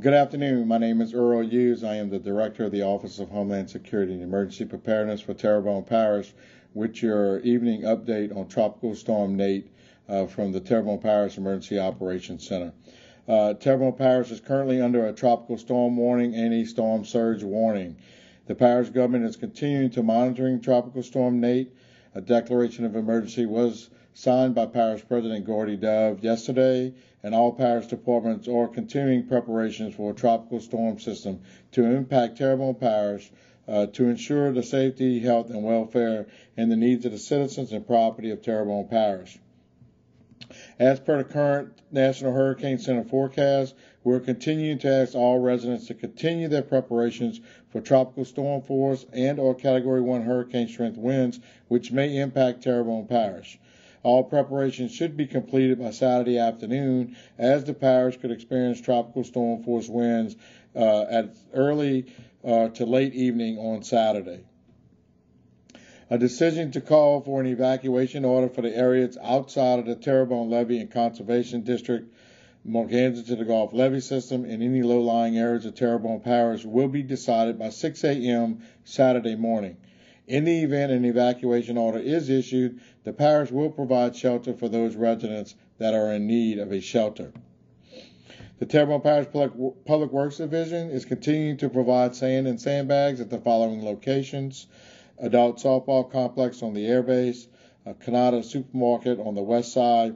Good afternoon. My name is Earl Hughes. I am the Director of the Office of Homeland Security and Emergency Preparedness for Terrebonne Parish, with your evening update on Tropical Storm Nate from the Terrebonne Parish Emergency Operations Center. Terrebonne Parish is currently under a tropical storm warning and a storm surge warning. The parish government is continuing to monitor Tropical Storm Nate. A declaration of emergency was signed by Parish President Gordy Dove yesterday, and all parish departments are continuing preparations for a tropical storm system to impact Terrebonne Parish to ensure the safety, health, and welfare and the needs of the citizens and property of Terrebonne Parish. As per the current National Hurricane Center forecast, we're continuing to ask all residents to continue their preparations for tropical storm force and or Category 1 hurricane strength winds, which may impact Terrebonne Parish. All preparations should be completed by Saturday afternoon, as the parish could experience tropical storm force winds at early to late evening on Saturday. A decision to call for an evacuation order for the areas outside of the Terrebonne Levee and Conservation District, Morganza to the Gulf Levee System, and any low-lying areas of Terrebonne Parish will be decided by 6 a.m. Saturday morning. In the event an evacuation order is issued, the parish will provide shelter for those residents that are in need of a shelter. The Terrebonne Parish Public Works Division is continuing to provide sand and sandbags at the following locations: Adult Softball Complex on the airbase, Canada Supermarket on the west side,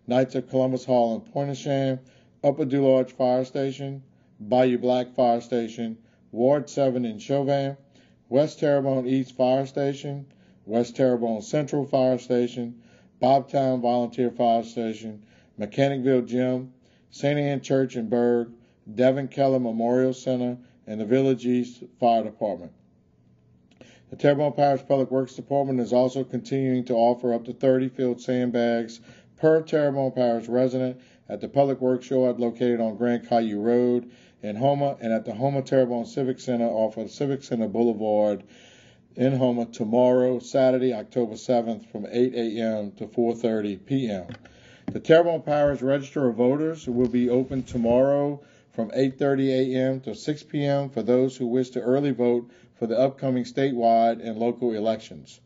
Knights of Columbus Hall in Pointe-aux-Chenes, Upper Dularge Fire Station, Bayou Black Fire Station, Ward 7 in Chauvin, West Terrebonne East Fire Station, West Terrebonne Central Fire Station, Bobtown Volunteer Fire Station, Mechanicville Gym, St. Anne Church in Berg, Devin Keller Memorial Center, and the Village East Fire Department. The Terrebonne Parish Public Works Department is also continuing to offer up to 30 filled sandbags per Terrebonne Parish resident at the Public Works Yard located on Grand Caillou Road in Houma, and at the Houma Terrebonne Civic Center off of Civic Center Boulevard in Houma tomorrow, Saturday, October 7th, from 8 a.m. to 4:30 p.m. The Terrebonne Parish Register of Voters will be open tomorrow from 8:30 a.m. to 6 p.m. for those who wish to early vote for the upcoming statewide and local elections.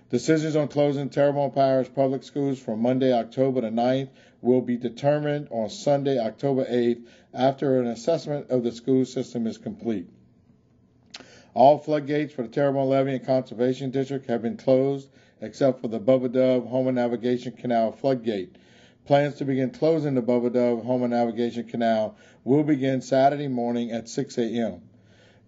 Decisions on closing Terrebonne Parish public schools from Monday, October the 9th will be determined on Sunday, October 8th, after an assessment of the school system is complete. All floodgates for the Terrebonne Levee and Conservation District have been closed, except for the Bubba Dove Houma Navigation Canal floodgate. Plans to begin closing the Bubba Dove Houma Navigation Canal will begin Saturday morning at 6 a.m.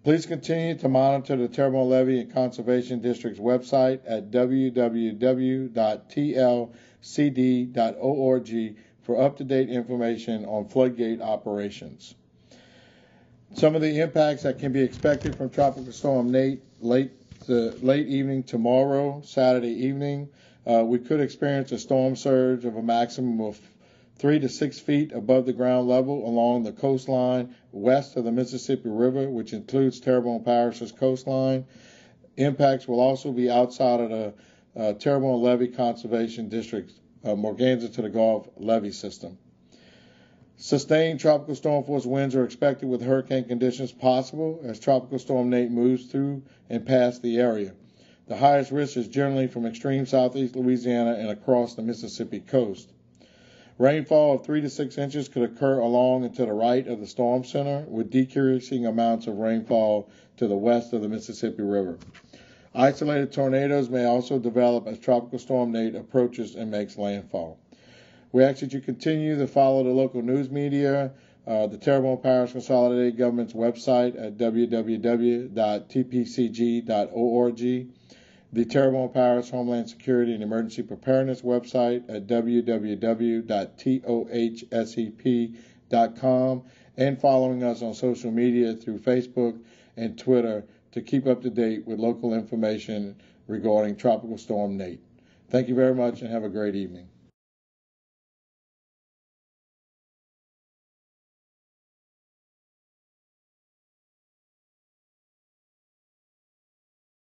Please continue to monitor the Terrebonne Levee and Conservation District's website at www.tlcd.org for up-to-date information on floodgate operations. Some of the impacts that can be expected from Tropical Storm Nate late evening tomorrow, Saturday evening. We could experience a storm surge of a maximum of 3 to 6 feet above the ground level along the coastline west of the Mississippi River, which includes Terrebonne Parish's coastline. Impacts will also be outside of the Terrebonne Levee Conservation District, Morganza to the Gulf Levee System. Sustained tropical storm force winds are expected with hurricane conditions possible as Tropical Storm Nate moves through and past the area. The highest risk is generally from extreme southeast Louisiana and across the Mississippi coast. Rainfall of 3 to 6 inches could occur along and to the right of the storm center, with decreasing amounts of rainfall to the west of the Mississippi River. Isolated tornadoes may also develop as Tropical Storm Nate approaches and makes landfall. We ask that you continue to follow the local news media, the Terrebonne Parish Consolidated Government's website at www.tpcg.org, the Terrebonne Parish Homeland Security and Emergency Preparedness website at www.thohsep.com, and following us on social media through Facebook and Twitter to keep up to date with local information regarding Tropical Storm Nate. Thank you very much and have a great evening.